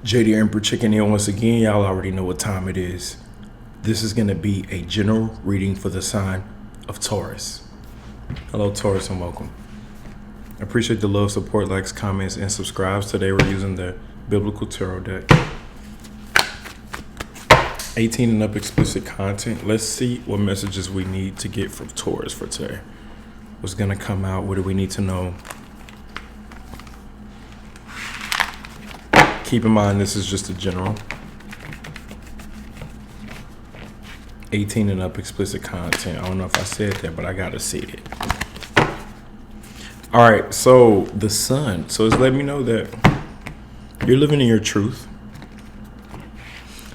JD Emperor checking in once again. Y'all already know what time it is. This is going to be a general reading for the sign of Taurus. Hello, Taurus, and welcome. I appreciate the love, support, likes, comments, and subscribes. Today we're using the Biblical Tarot deck. 18 and up explicit content. Let's see what messages we need to get from Taurus for today. What's going to come out? What do we need to know? Keep in mind, this is just a general. 18 and up explicit content. I don't know if I said that, but I gotta say it. All right, so the sun. So it's letting me know that you're living in your truth.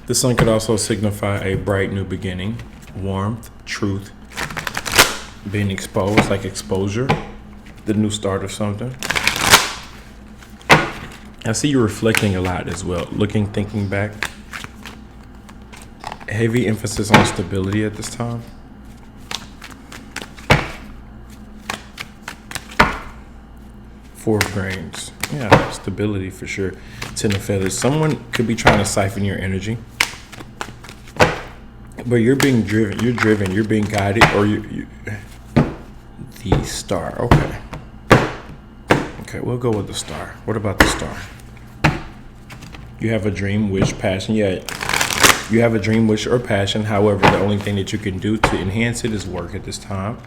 The sun could also signify a bright new beginning, warmth, truth, being exposed, like exposure, the new start of something. I see you reflecting a lot as well, looking, thinking back. Heavy emphasis on stability at this time. Four of Grains. Yeah, stability for sure. Ten of Feathers. Someone could be trying to siphon your energy. But you're being driven. You're driven. You're being guided. Or you the Star. Okay. Okay, we'll go with the Star. What about the Star? You have a dream, wish, passion. Yeah, you have a dream, wish, or passion. However, the only thing that you can do to enhance it is work at this time.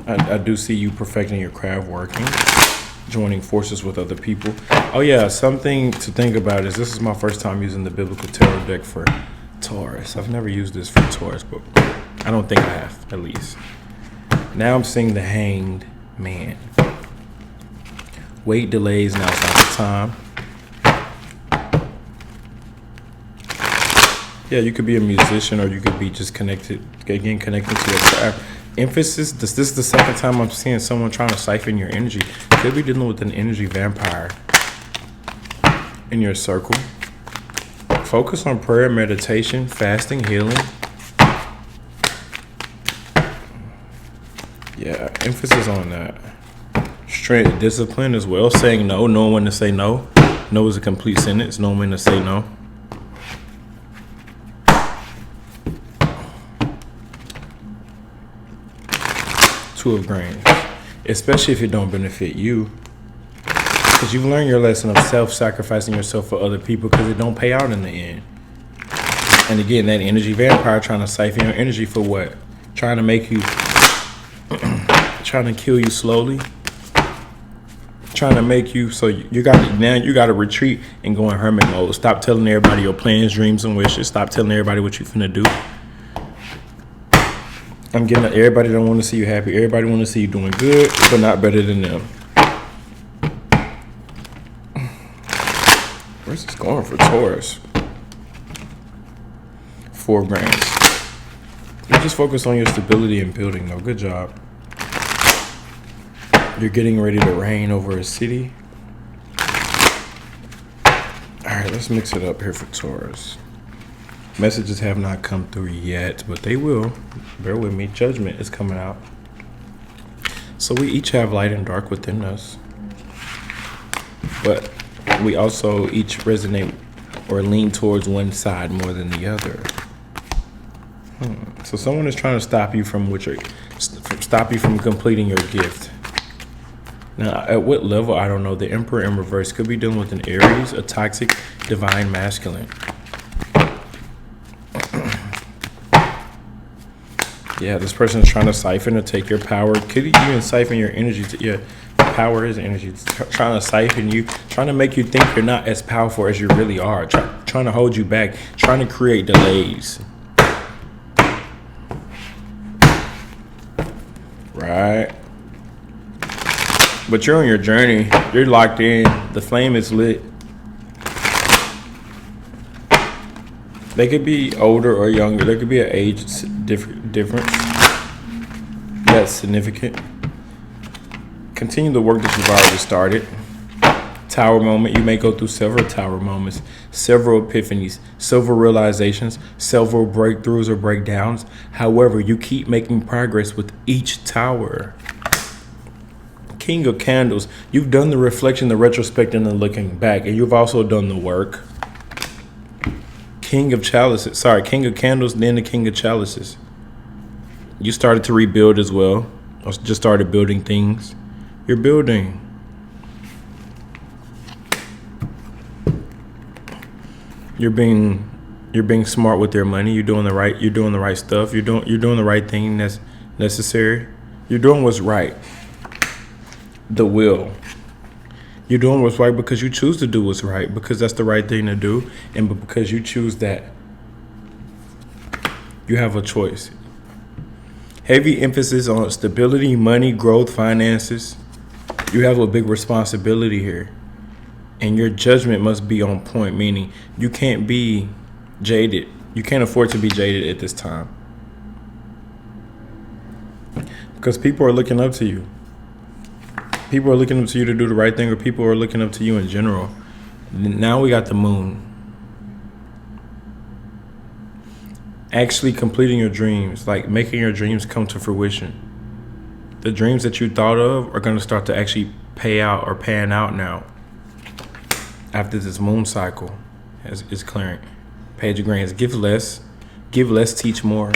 I do see you perfecting your craft, working, joining forces with other people. Oh yeah, something to think about is this is my first time using the Biblical Tarot deck for Taurus. I've never used this for Taurus, but I don't think I have, at least. Now I'm seeing the Hanged Man. Wait, delays, now it's not the time. Yeah, you could be a musician or you could be just connected to your craft. Emphasis, this is the second time I'm seeing someone trying to siphon your energy. Could be dealing with an energy vampire in your circle. Focus on prayer, meditation, fasting, healing. Yeah, emphasis on that. Strength, discipline as well. Saying no, knowing when to say no. No is a complete sentence, knowing when to say no. Two of Grains. Especially if it don't benefit you. Because you've learned your lesson of self-sacrificing yourself for other people because it don't pay out in the end. And again, that energy vampire trying to siphon your energy for what? Trying to make you... trying to kill you slowly. Trying to make you so you got to retreat and go in hermit mode. Stop telling everybody your plans, dreams, and wishes. Stop telling everybody what you finna do. I'm getting that everybody don't want to see you happy. Everybody want to see you doing good, but not better than them. Where's this going for Taurus? Four of Grains. You just focus on your stability and building, though. Good job. You're getting ready to reign over a city. All right, let's mix it up here for Taurus. Messages have not come through yet, but they will. Bear with me. Judgment is coming out. So we each have light and dark within us. But we also each resonate or lean towards one side more than the other. So someone is trying to stop you from completing your gift. Now, at what level, I don't know. The Emperor in reverse could be dealing with an Aries, a toxic, divine masculine. Yeah, this person is trying to siphon or take your power. Could even siphon your energy. Power is energy. Trying to siphon you, trying to make you think you're not as powerful as you really are. Trying to hold you back, trying to create delays. Right? But you're on your journey. You're locked in. The flame is lit. They could be older or younger. There could be an age difference. That's significant. Continue the work that you've already started. Tower moment. You may go through several tower moments, several epiphanies, several realizations, several breakthroughs or breakdowns. However, you keep making progress with each tower. King of Candles. You've done the reflection, the retrospect, and the looking back, and you've also done the work. King of Chalices. Sorry, King of Candles, then the King of Chalices. You started to rebuild as well. Or just started building things. You're building. You're being smart with your money. You're doing the right stuff. You're doing the right thing that's necessary. You're doing what's right. The will. You're doing what's right because you choose to do what's right, because that's the right thing to do, and because you choose that. You have a choice. Heavy emphasis on stability, money, growth, finances. You have a big responsibility here. And your judgment must be on point, meaning you can't be jaded. You can't afford to be jaded at this time. Because people are looking up to you. People are looking up to you to do the right thing, or people are looking up to you in general. Now we got the moon. Actually completing your dreams, like making your dreams come to fruition. The dreams that you thought of are going to start to actually pay out or pan out now. After this moon cycle is clearing. Page of Grants. Give less, teach more.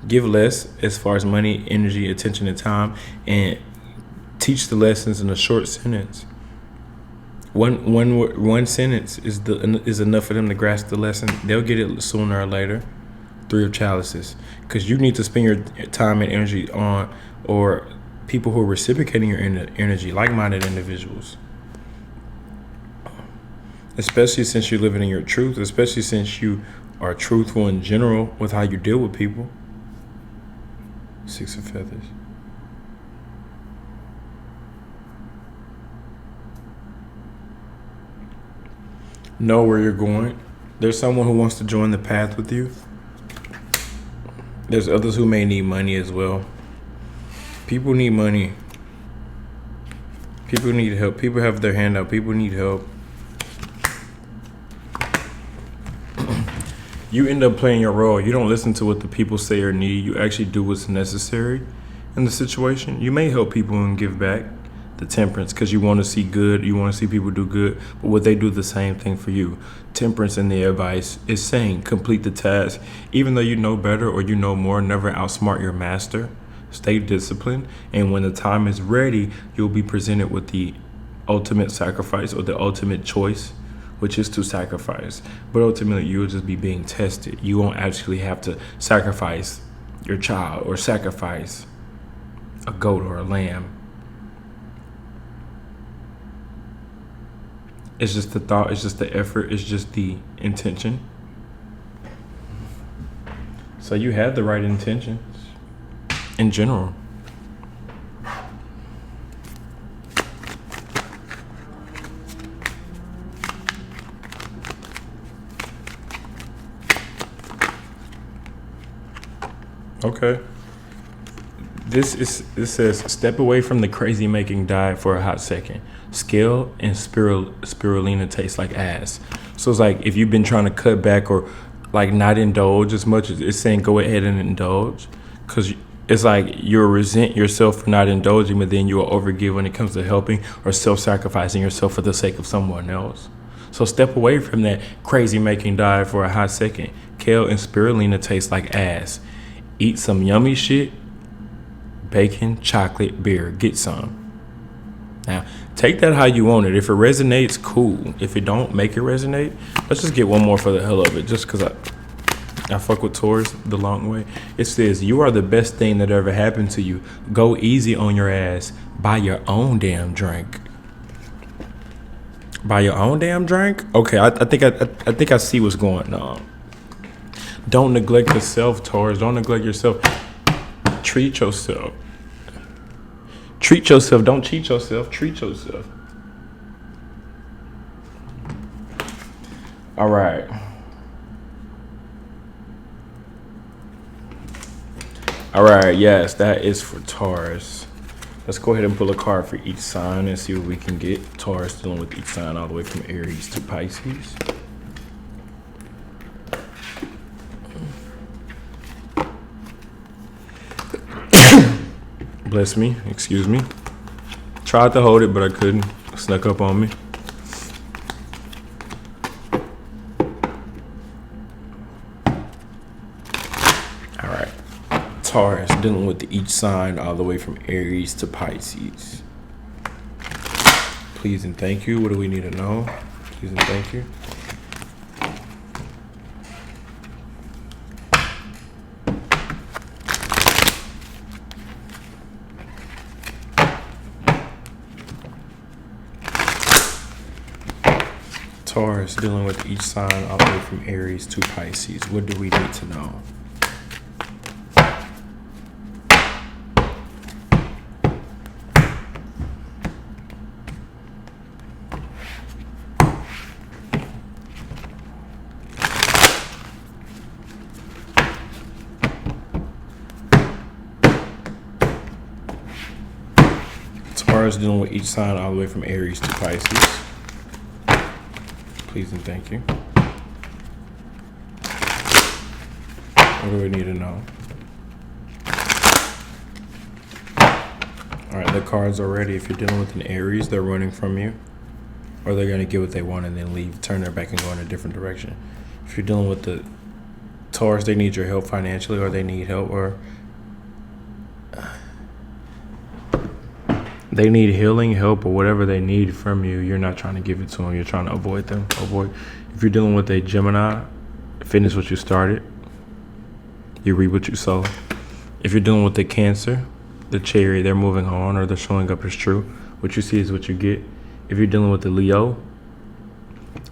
Give less as far as money, energy, attention, and time, and teach the lessons in a short sentence. One sentence is enough for them to grasp the lesson. They'll get it sooner or later. 3 of Chalices, because you need to spend your time and energy on or people who are reciprocating your energy, like-minded individuals. Especially since you're living in your truth, especially since you are truthful in general with how you deal with people. 6 of Feathers. Know where you're going. There's someone who wants to join the path with you. There's others who may need money as well. People need money. People need help. People have their hand out. People need help. You end up playing your role. You don't listen to what the people say or need. You actually do what's necessary in the situation. You may help people and give back. The Temperance, because you want to see good. You want to see people do good. But would they do the same thing for you? Temperance in the advice is saying complete the task. Even though you know better or you know more, never outsmart your master. Stay disciplined. And when the time is ready, you'll be presented with the ultimate sacrifice or the ultimate choice, which is to sacrifice. But ultimately, you'll just be being tested. You won't actually have to sacrifice your child or sacrifice a goat or a lamb. It's just the thought, it's just the effort, it's just the intention. So you had the right intentions in general. Okay. This says, step away from the crazy making diet for a hot second. Scale and spirulina taste like ass. So it's like if you've been trying to cut back or like not indulge as much, as it's saying go ahead and indulge, because it's like you'll resent yourself for not indulging, but then you'll overgive when it comes to helping or self-sacrificing yourself for the sake of someone else. So step away from that crazy making diet for a hot second. Kale and spirulina taste like ass. Eat some yummy shit. Bacon, chocolate, beer. Get some. Now, take that how you want it. If it resonates, cool. If it don't, make it resonate. Let's just get one more for the hell of it, just because I fuck with Taurus the long way. It says, you are the best thing that ever happened to you. Go easy on your ass. Buy your own damn drink. Buy your own damn drink? Okay, I think I see what's going on. Don't neglect yourself, Taurus. Don't neglect yourself. Treat yourself. Treat yourself. Don't cheat yourself. Treat yourself. All right. All right. Yes, that is for Taurus. Let's go ahead and pull a card for each sign and see what we can get. Taurus dealing with each sign all the way from Aries to Pisces. Bless me. Excuse me. Tried to hold it, but I couldn't. Snuck up on me. All right. Taurus, dealing with each sign all the way from Aries to Pisces. Please and thank you. What do we need to know? Please and thank you. Taurus, dealing with each sign all the way from Aries to Pisces. What do we need to know? Taurus, dealing with each sign all the way from Aries to Pisces. Please and thank you. What do we need to know? All right, the cards are ready. If you're dealing with an Aries, they're running from you, or they're going to get what they want and then leave, turn their back and go in a different direction. If you're dealing with the Taurus, they need your help financially, or they need help, or they need healing, help, or whatever they need from you. You're not trying to give it to them. You're trying to avoid them. If you're dealing with a Gemini, finish what you started. You reap what you sow. If you're dealing with the Cancer, the Chariot, they're moving on, or they're showing up as true. What you see is what you get. If you're dealing with the Leo,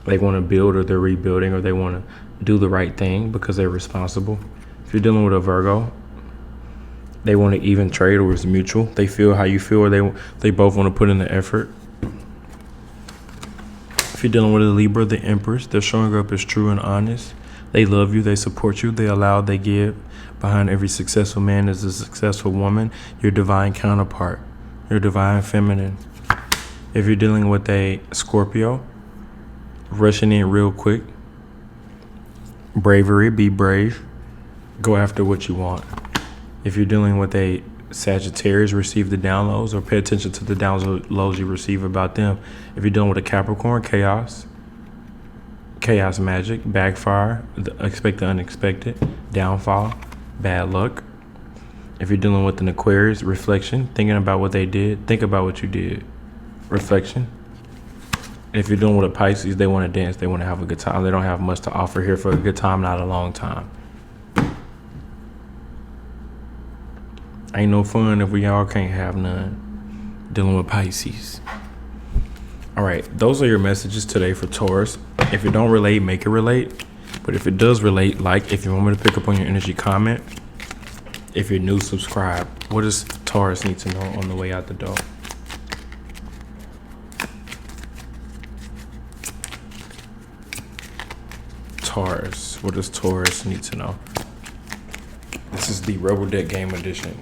they want to build, or they're rebuilding, or they want to do the right thing because they're responsible. If you're dealing with a Virgo, they want to even trade, or it's mutual. They feel how you feel, or they both want to put in the effort. If you're dealing with a Libra, the Empress, they're showing up as true and honest. They love you. They support you. They allow, they give. Behind every successful man is a successful woman, your divine counterpart, your divine feminine. If you're dealing with a Scorpio, rushing in real quick. Bravery, be brave. Go after what you want. If you're dealing with a Sagittarius, receive the downloads, or pay attention to the downloads you receive about them. If you're dealing with a Capricorn, chaos magic, backfire, expect the unexpected, downfall, bad luck. If you're dealing with an Aquarius, reflection, thinking about what they did, think about what you did, reflection. If you're dealing with a Pisces, they want to dance, they want to have a good time. They don't have much to offer here for a good time, not a long time. Ain't no fun if we all can't have none. Dealing with Pisces. All right, those are your messages today for Taurus. If it don't relate, make it relate. But if it does relate, like. If you want me to pick up on your energy, comment. If you're new, subscribe. What does Taurus need to know on the way out the door? Taurus. What does Taurus need to know? This is the Rebel Deck Game Edition.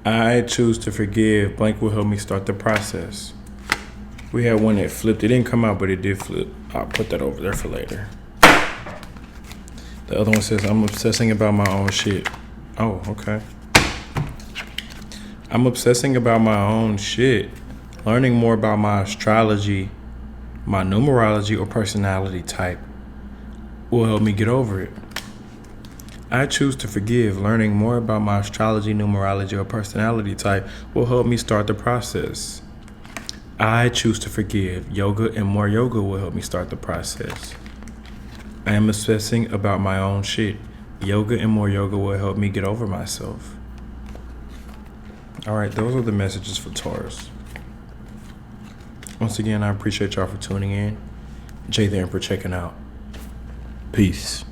I choose to forgive. Blank will help me start the process. We had one that flipped. It didn't come out, but it did flip. I'll put that over there for later. The other one says, I'm obsessing about my own shit. Oh, okay. I'm obsessing about my own shit. Learning more about my astrology, my numerology, or personality type will help me get over it. I choose to forgive. Learning more about my astrology, numerology, or personality type will help me start the process. I choose to forgive. Yoga and more yoga will help me start the process. I am obsessing about my own shit. Yoga and more yoga will help me get over myself. All right, those are the messages for Taurus. Once again, I appreciate y'all for tuning in. Jay the Emperor checking out. Peace.